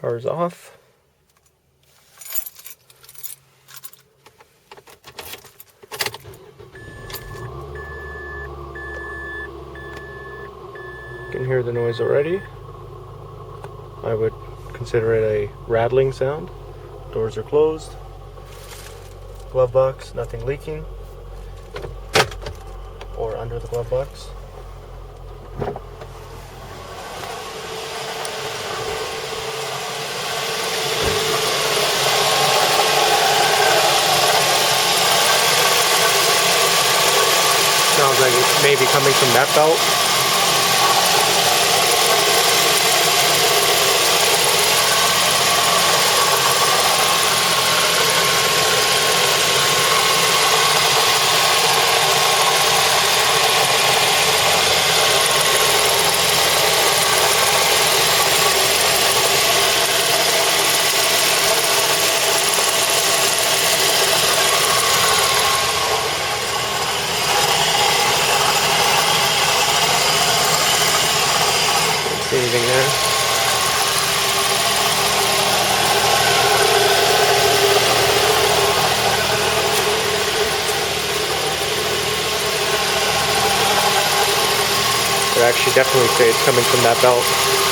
Car's off. You can hear the noise already. I would consider it a rattling sound. Doors are closed. Glove box, nothing leaking. Or under the glove box. Sounds like it may be coming from that belt. See anything there? I'd actually definitely say it's coming from that belt.